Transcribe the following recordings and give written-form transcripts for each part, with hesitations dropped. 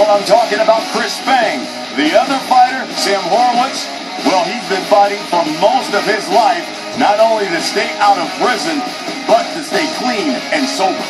I'm talking about Chris Spang. The other fighter, Sam Horowitz, well, he's been fighting for most of his life, not only to stay out of prison, but to stay clean and sober.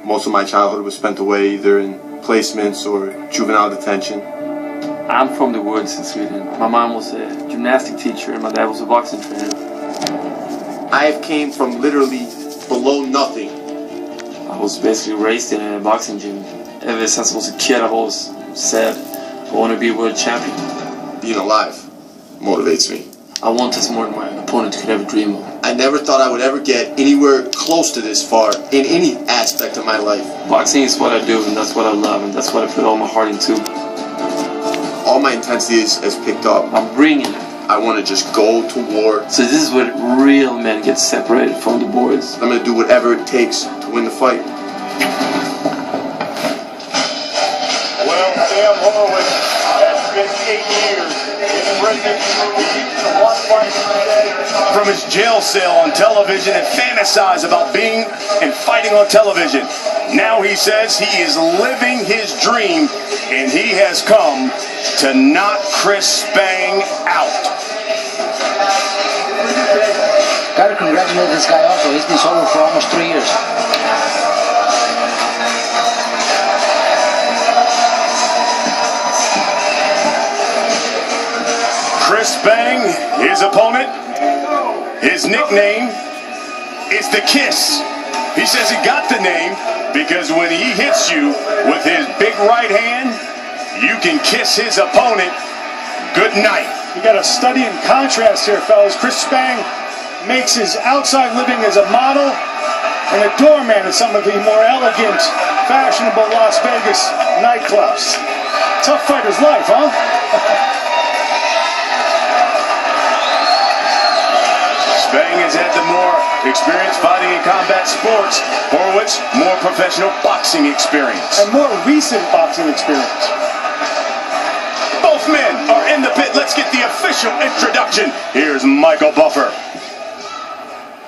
Most of my childhood was spent away either in placements or juvenile detention. I'm from the woods in Sweden. My mom was a gymnastic teacher and my dad was a boxing trainer. I came from literally below nothing. I was basically raised in a boxing gym. Ever since I was a kid, I've always said I want to be a world champion. Being alive motivates me. I want this more than my opponent could ever dream of. I never thought I would ever get anywhere close to this far in any aspect of my life. Boxing is what I do, and that's what I love, and that's what I put all my heart into. All my intensity is picked up. I'm bringing it. I want to just go to war. So this is where real men get separated from the boys. I'm going to do whatever it takes to win the fight. Well, Sam Horowitz has spent 8 years in prison. He used to watch fights from his jail cell on television and fantasize about being and fighting on television. Now he says he is living his dream, and he has come to knock Chris Spang out. Gotta congratulate this guy also. He's been sober for almost 3 years. Chris Spang, his opponent, his nickname is the Kiss. He says he got the name because when he hits you with his big right hand, you can kiss his opponent good night. You got to study in contrast here, fellas. Chris Spang makes his outside living as a model and a doorman at some of the more elegant, fashionable Las Vegas nightclubs. Tough fighter's life, huh? Spang has had the more experience fighting in combat sports. Horowitz, more professional boxing experience. And more recent boxing experience. Both men are in the pit. Let's get the official introduction. Here's Michael Buffer.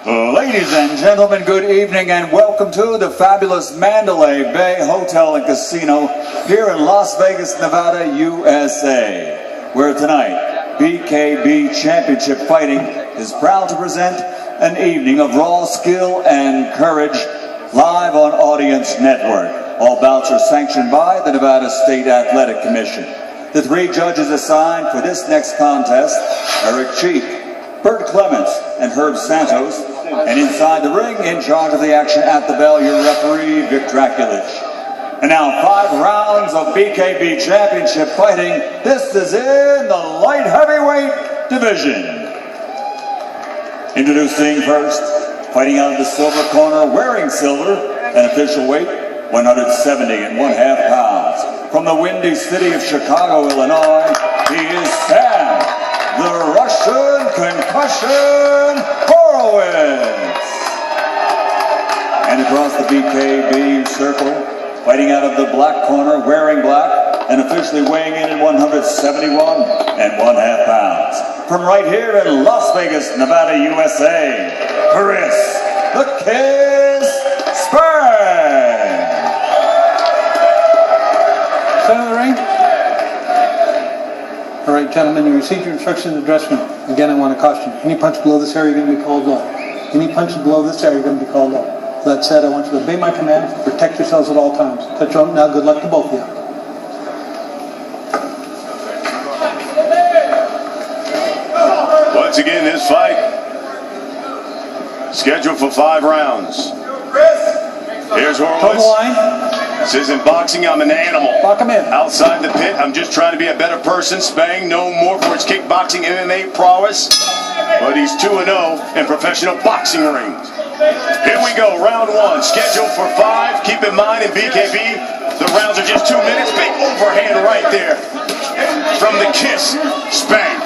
Ladies and gentlemen, good evening and welcome to the fabulous Mandalay Bay Hotel and Casino here in Las Vegas, Nevada, USA, where tonight BKB Championship Fighting is proud to present an evening of raw skill and courage live on Audience Network. All bouts are sanctioned by the Nevada State Athletic Commission. The 3 judges assigned for this next contest, Eric Cheek, Bert Clements, and Herb Santos, and inside the ring, in charge of the action at the bell, your referee, Vic Draculich. And now 5 rounds of BKB Championship Fighting. This is in the light heavyweight division. Introducing first, fighting out of the silver corner, wearing silver, an official weight, 170 1/2 pounds. From the windy city of Chicago, Illinois, he is Sam, the Russian Concussion Horowitz. And across the BKB circle, fighting out of the black corner, wearing black, and officially weighing in at 171 1/2 pounds. From right here in Las Vegas, Nevada, USA, Chris the Kiss Spang. Center of the ring. All right, gentlemen, you received your instructions in the dressing room. Again, I want to caution you. Any punch below this area, you're going to be called low. Any punches below this area, you're going to be called low. That said, I want you to obey my command. Protect yourselves at all times. Touch on now. Good luck to both of you. Once again, this fight scheduled for 5 rounds. Here's Horowitz. Total line. This isn't boxing, I'm an animal. Lock him in. Outside the pit, I'm just trying to be a better person. Spang, known more for his kickboxing MMA prowess, but he's 2-0 in professional boxing rings. Here we go, round 1, scheduled for 5. Keep in mind, in BKB, the rounds are just 2 minutes. Big overhand right there from the Kiss, Spang.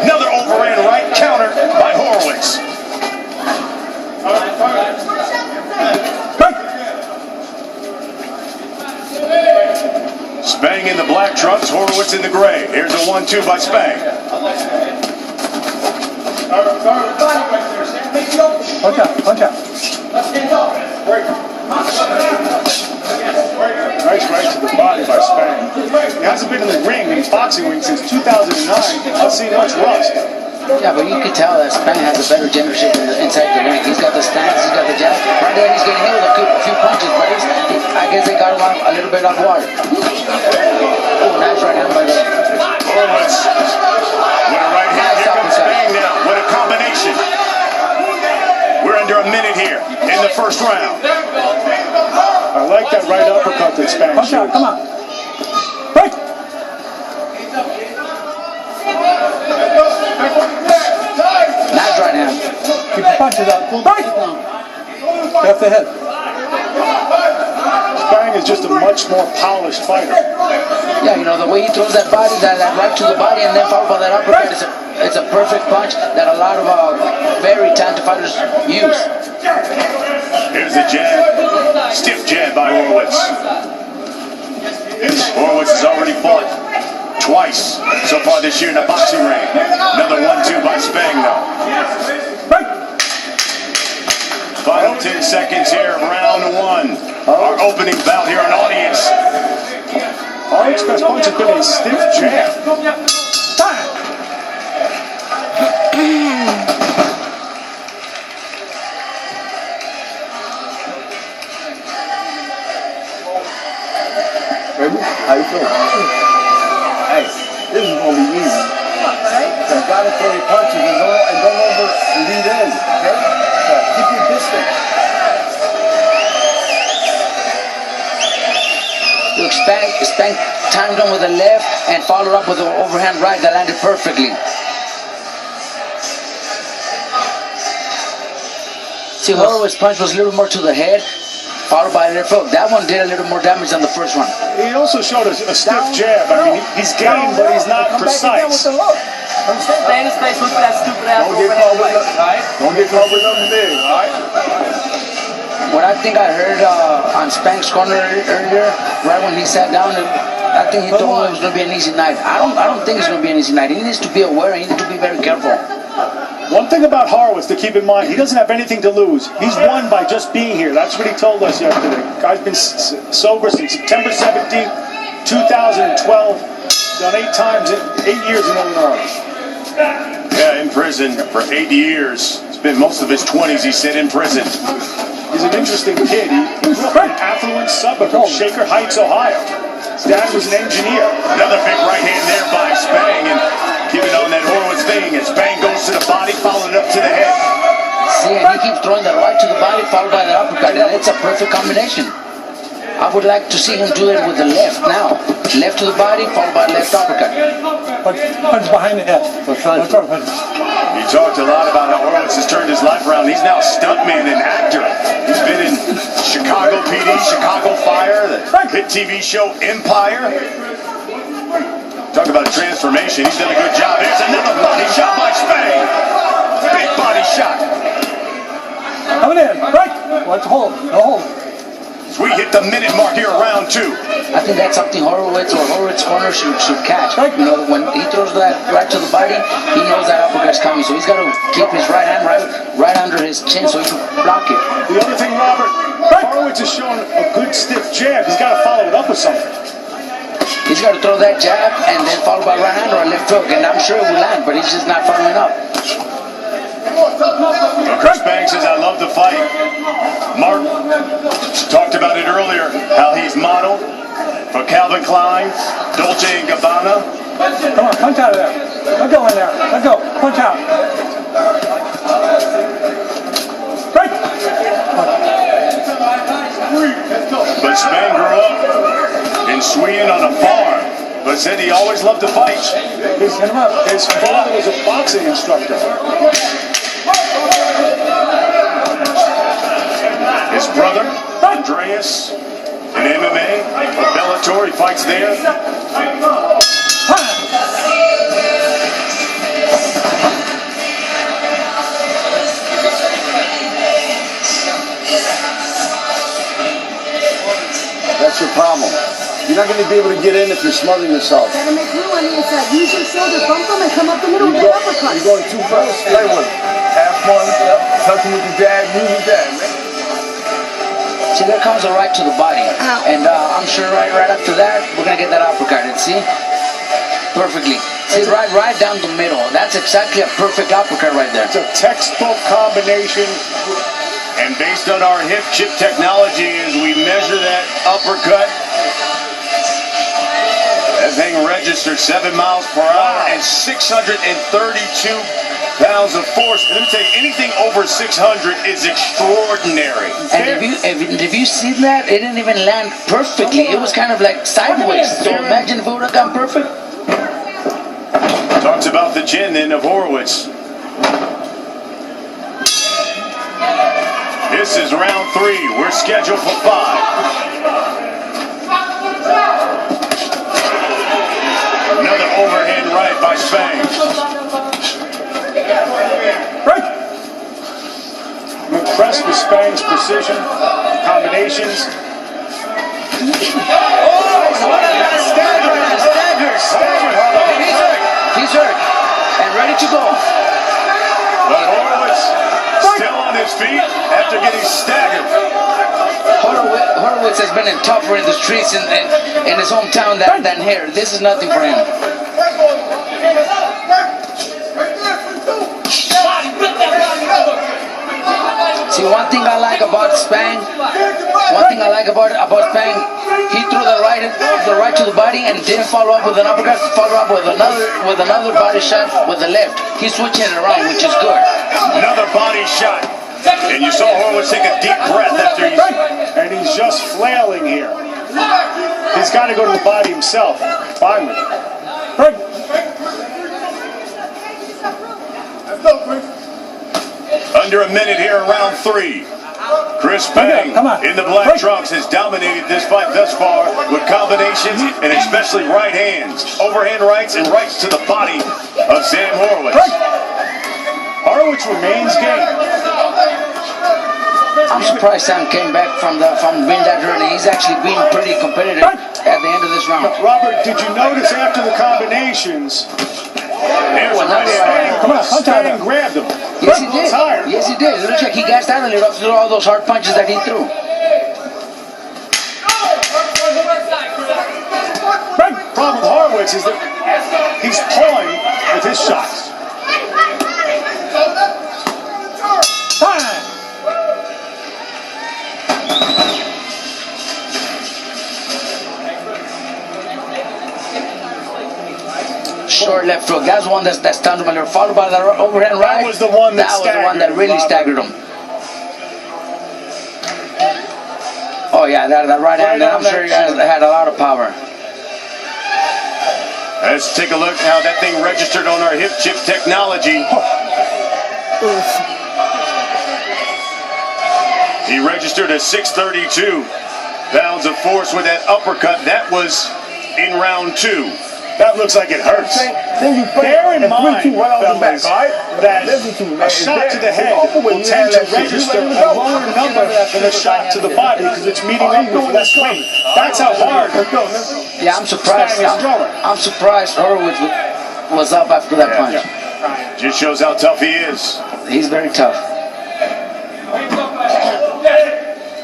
Another overhand right, counter by Horowitz. Spang in the black trunks, Horowitz in the gray. Here's a 1-2 by Spang. Punch out, punch out. Nice right to the body by Spang. He hasn't been in the ring, in boxing ring, since 2009. I've seen much rust. Yeah, but you can tell that Spang has a better generation inside the ring. He's got the stance, he's got the jab. Right there, he's getting hit with a few punches, but I guess they got him a little bit off guard. Oh, nice right hand by the Horowitz with a right hand. Here comes Spang now. What a combination. We're under a minute here in the first round. I like that right uppercut that Spang Punch out, shoots. come on. Right. nice right hand. Keep the punches out. Right. Get off the head. Spang is just a much more polished fighter. Yeah, you know, the way he throws that body, that right to the body, and then followed by that uppercut, it's a perfect punch that a lot of very talented fighters use. Here's the jab. Stiff jab by Horowitz. Horowitz has already fought twice so far this year in the boxing ring. Another 1-2 by Spang, though. Final 10 seconds here of round one. Our opening bout here on audience. Horowitz's best punch has been a stiff jab. Baby, how you feeling? Hey, this is gonna be easy. You gotta throw your punches and don't over lead in, okay? Keep your distance. Look, Spang timed him with a left and followed up with an overhand right that landed perfectly. See, Horowitz's punch was a little more to the head, followed by a left hook. That one did a little more damage than the first one. He also showed a stiff jab. I mean, he's game, but he's not precise. Don't get caught with nothing big, all right? What I think I heard on Spang's corner earlier, right when he sat down, I think he told him it was going to be an easy night. I don't think it's going to be an easy night. He needs to be aware. He needs to be very careful. One thing about Horowitz to keep in mind, he doesn't have anything to lose. He's won by just being here. That's what he told us yesterday. Guy's been sober since September 17th, 2012. Done 8 times, 8 years in Illinois. Yeah, in prison for 8 years. Spent most of his 20s, he said, in prison. He's an interesting kid. He grew up in an affluent suburb of Shaker Heights, Ohio. His dad was an engineer. Another big right hand there by Spang, and keeping on that Horowitz thing. And Spang goes to the body, followed up to the head. See, and he keeps throwing the right to the body, followed by the uppercut. It's a perfect combination. I would like to see him do it with the left now. Left to the body, followed by left uppercut. Punch behind the head. He talked a lot about how Horowitz has turned his life around. He's now a stuntman and actor. He's been in Chicago PD, Chicago Fire, the hit TV show Empire. Talk about a transformation. He's done a good job. There's another body shot by Spang. Big body shot. Coming in. Right. Let's hold. No hold. As we hit the minute mark here, round 2. I think that's something Horowitz or Horowitz's corner should catch. You know, when he throws that right to the body, he knows that uppercut's coming. So he's got to keep his right hand right under his chin so he can block it. The other thing, Robert, Horowitz has shown a good stiff jab. He's got to follow it up with something. He's got to throw that jab and then followed by right hand or a left hook. And I'm sure it will land, but he's just not following up. Well, Chris Spang says, I love the fight. Mark talked about it earlier, how he's modeled for Calvin Klein, Dolce & Gabbana. Come on, punch out of there. Let go in there. Let go. Punch out. Right. But Spang grew up in Sweden on a farm, but said he always loved to fight. His father was a boxing instructor. His brother, Andreas, in MMA, Bellator, he fights there. That's your problem. You're not going to be able to get in if you're smothering yourself. Gotta make room on the inside. Use your shoulder, bump them, and come up the middle with You're that uppercut. going too fast. Play with it. Have fun. Touch him with the jab. Use the jab, man. See, there comes a right to the body. And I'm sure right after that, we're going to get that uppercut. And see? Perfectly. See, right down the middle. That's exactly a perfect uppercut right there. It's a textbook combination. And based on our hip chip technology, as we measure that uppercut, that thing registered 7 miles per hour and 632 pounds of force. Let me tell you, anything over 600 is extraordinary. And if you see that, it didn't even land perfectly. It was kind of like sideways. So imagine if it would have gone perfect. Talks about the chin then of Horowitz. This is round 3. We're scheduled for 5. Another overhand right by Spang. Right. I'm impressed with Spang's precision, combinations. He's hurt. And ready to go. But Horowitz still on his feet after getting staggered. Horowitz has been tougher in the streets in his hometown than here. This is nothing for him. See, one thing I like about Spang, he threw the right to the body and didn't follow up with an uppercut, follow up with another body shot with the left. He's switching it around, which is good. Another body shot. And you saw Horowitz take a deep breath after he's... And he's just flailing here. He's got to go to the body himself. Finally. Right. Under a minute here in round 3. Chris Spang in the black trunks has dominated this fight thus far with combinations and especially right hands. Overhand rights and rights to the body of Sam Horowitz. Horowitz remains game. I'm surprised Sam came back from being that early. He's actually being pretty competitive at the end of this round. Robert, did you notice after the combinations, There's a right hand. Spang grabbed him? Yes, he did. Tired. Yes, he did. It looks like he gassed out a little after all those hard punches that he threw. Problem with Horowitz is that he's pulling with his shots. Short left hook. That's the one that stunned him a little. Followed by the overhand right. That was the one that really staggered him. Oh yeah, that right hand. I'm sure he had a lot of power. Let's take a look how that thing registered on our hip chip technology. He registered a 632 pounds of force with that uppercut. That was in round 2. That looks like it hurts. Bear in mind, fellas, that a shot to the head will tend to register a lower number than a shot to the body because it's meeting up with less weight. That's how hard. Yeah, I'm surprised. I'm surprised Horowitz was up after that punch. Just shows how tough he is. He's very tough.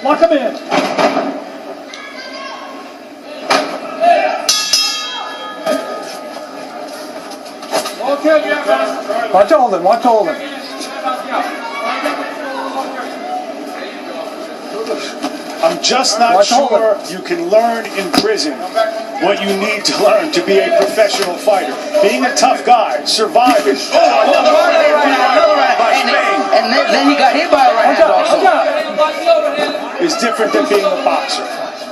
Lock him in. Watch Holden, watch Holden. I'm just not sure you can learn in prison what you need to learn to be a professional fighter. Being a tough guy, surviving. And then he got hit by a right hand also. Is different than being a boxer.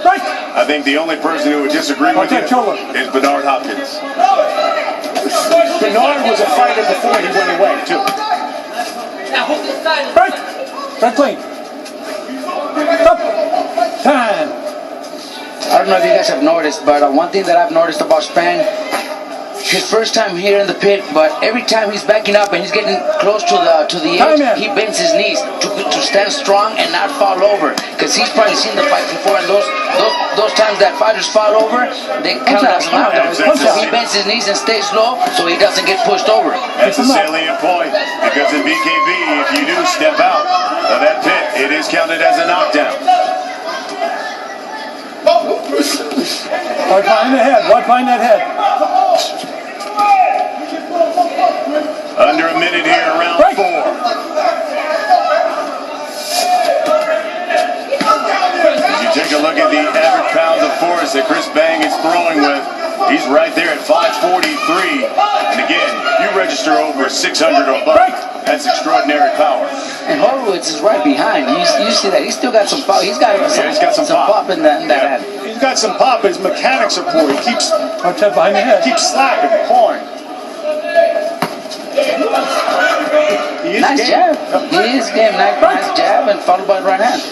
I think the only person who would disagree with you is Bernard Hopkins. Bernard was a fighter before he went away, too. Right clean. Up. Time. I don't know if you guys have noticed, but one thing that I've noticed about Spang, his first time here in the pit, but every time he's backing up and he's getting close to the edge, he bends his knees to stand strong and not fall over, because he's probably seen the fight before, and those times that fighters fall over, they count it as a knockdown. Punch So out. he bends his knees and stays low so he doesn't get pushed over. That's a salient point, because in BKB, if you do step out of that pit, it is counted as a knockdown. Watch behind the head. Watch behind that head. Under a minute here, round 4. As you take a look at the average pounds of force that Chris Spang is throwing with, he's right there at 543. And again, you register over 600 or above. That's extraordinary power. And Horowitz is right behind. You see that? He's still got some pop. He's got some pop in that head. He's got some pop. His mechanics are poor. He keeps watch that behind the head. Keeps slacking, pawing. Nice jab. He is game. Nice jab and followed by the right hand.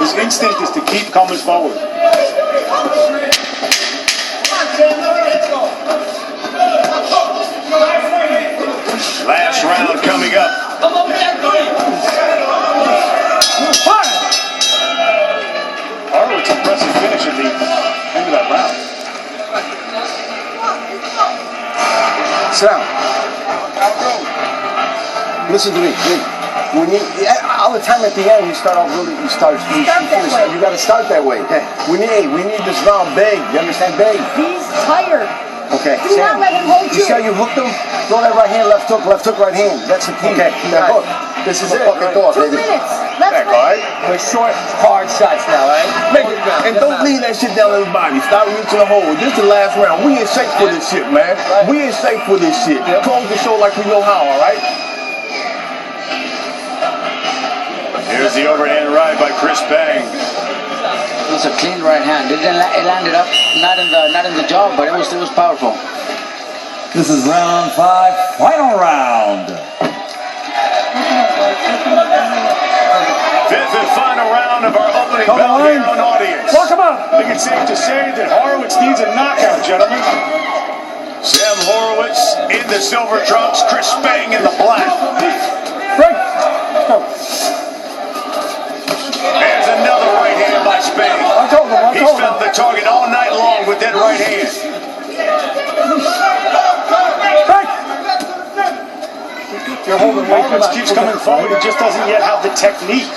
His instinct is to keep coming forward. Last round coming up. Horowitz, impressive finish at the end of that round. Sam, listen to me. When you, all the time at the end, you start off really, you got to start that way. Okay. We need this round big. You understand, big? He's tired. Okay. Do not let him hold you. You see how you hooked him? Throw that right hand, left hook, right hand. That's the key. Okay. That hook. This is it. Fucking thought, 2 baby. minutes. Let's go. We're short, hard shots now, right? And don't leave that shit down on the body. Stop reaching the hole. This is the last round. We ain't safe for this shit, man. We ain't safe for this shit. Close the show like we know how, all right? Here's the overhand right by Chris Spang. It was a clean right hand. It landed up not in the jaw, but it was powerful. This is round 5, final round. Fifth and final round of our opening bout here on Audience. Walk him up. I think it's safe to say that Horowitz needs a knockout, gentlemen. Sam Horowitz in the silver trunks, Chris Spang in the black. Frank, go. There's another right hand by Spang. I told him. He's found the target all night long with that right hand. Frank! You're holding Horowitz keeps coming forward. He just doesn't yet have the technique.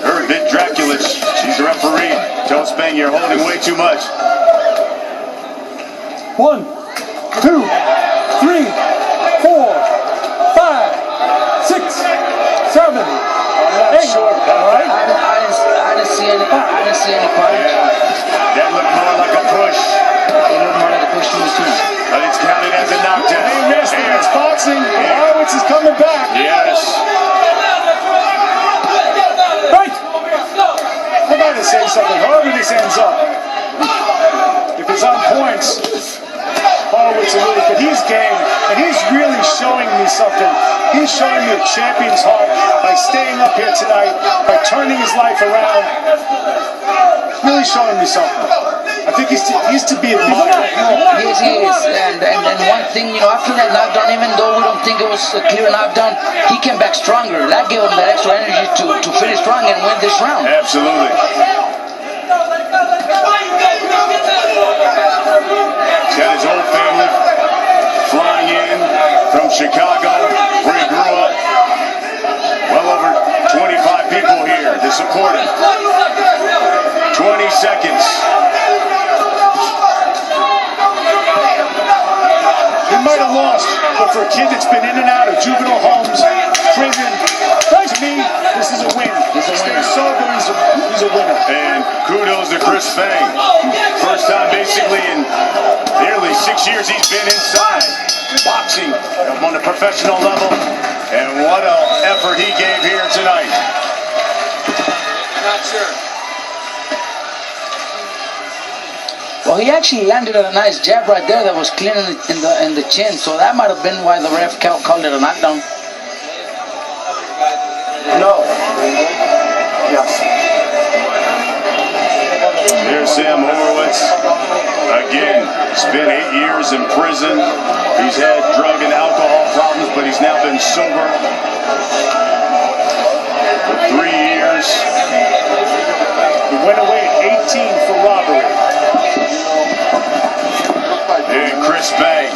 Hervit Draculich, she's the referee. Tell Spang you're holding way too much. 1, 2, 3, 4, 5, 6, 7, 8. Sure. All right. I didn't see any punch. That looked more like a push. It looked more like a push to me too. But it's counted as a knockdown. Hey, wrestling, it's boxing. Horowitz is coming back. Yes. Right. I gotta say something. However this ends up, if it's on points, Horowitz will lose. But he's game, and he's really showing me something. He's showing me a champion's heart by staying up here tonight, by turning his life around. Really showing me something. I think he's to be admired. Yes, he is. And one thing, after that knockdown, even though we don't think it was a clear knockdown, he came back stronger. That gave him that extra energy to finish strong and win this round. Absolutely. He's got his whole family flying in from Chicago, where he grew up. Well over 25 people here to support him. 20 seconds. He might have lost, but for a kid that's been in and out of juvenile homes, prison, to me, this is a win. He's sober, he's a winner. And kudos to Chris Spang. First time basically in nearly 6 years he's been inside boxing on a professional level. And what an effort he gave here tonight. Not sure. Well, he actually landed a nice jab right there that was clean in the chin, so that might have been why the ref called it a knockdown. No. Yes. Here's Sam Horowitz. Again, spent 8 years in prison. He's had drug and alcohol problems, but he's now been sober for 3 years. for robbery. And Chris Spang.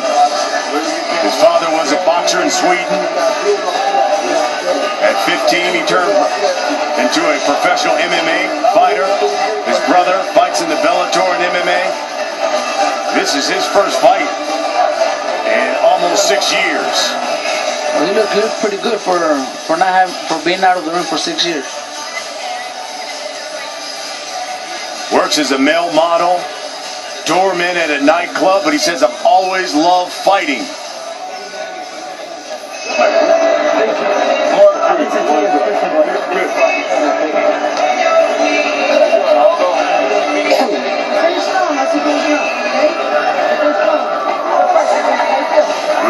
His father was a boxer in Sweden. At 15, he turned into a professional MMA fighter. His brother fights in the Bellator and MMA. This is his first fight in almost 6 years. Well, he looked pretty good for being out of the ring for 6 years. Works as a male model, doorman at a nightclub, but he says, I've always loved fighting.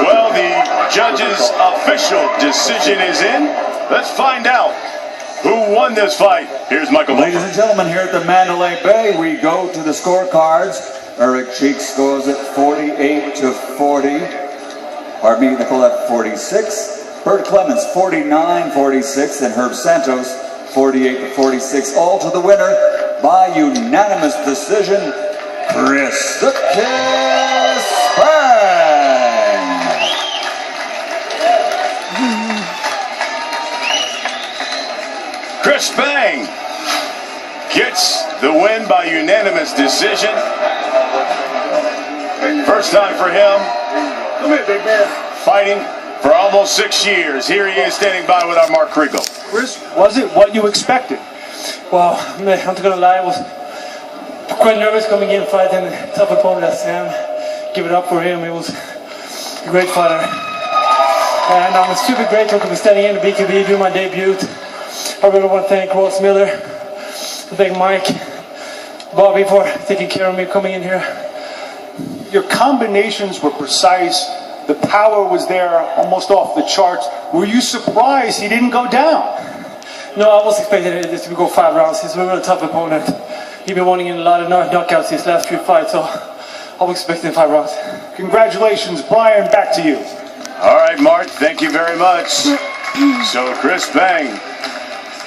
Well, the judge's official decision is in. Let's find out who won this fight. Here's Michael. Ladies and gentlemen, here at the Mandalay Bay, we go to the scorecards. Eric Cheek scores it 48-40. Pardon me, Nicolette 46. Bert Clemens 49-46, and Herb Santos 48-46. All to the winner by unanimous decision, Chris the Kiss Spang. Chris Spang gets the win by unanimous decision. First time for him. Come here, big man. Fighting for almost 6 years. Here he is standing by with our Mark Kriegel. Chris, was it what you expected? Well, I'm not gonna lie, I was quite nervous coming in fighting a tough opponent as Sam. Give it up for him, he was a great fighter. And I'm super grateful to be standing in the BKB, doing my debut. I really want to thank Ross Miller, thank Mike, Bobby for taking care of me coming in here. Your combinations were precise. The power was there, almost off the charts. Were you surprised he didn't go down? No, I was expecting this to go 5 rounds. He's a really tough opponent. He's been wanting a lot of knockouts his last few fights, so I was expecting 5 rounds. Congratulations, Brian. Back to you. All right, Mark, thank you very much. So Chris Spang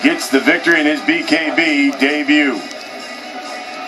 gets the victory in his BKB debut.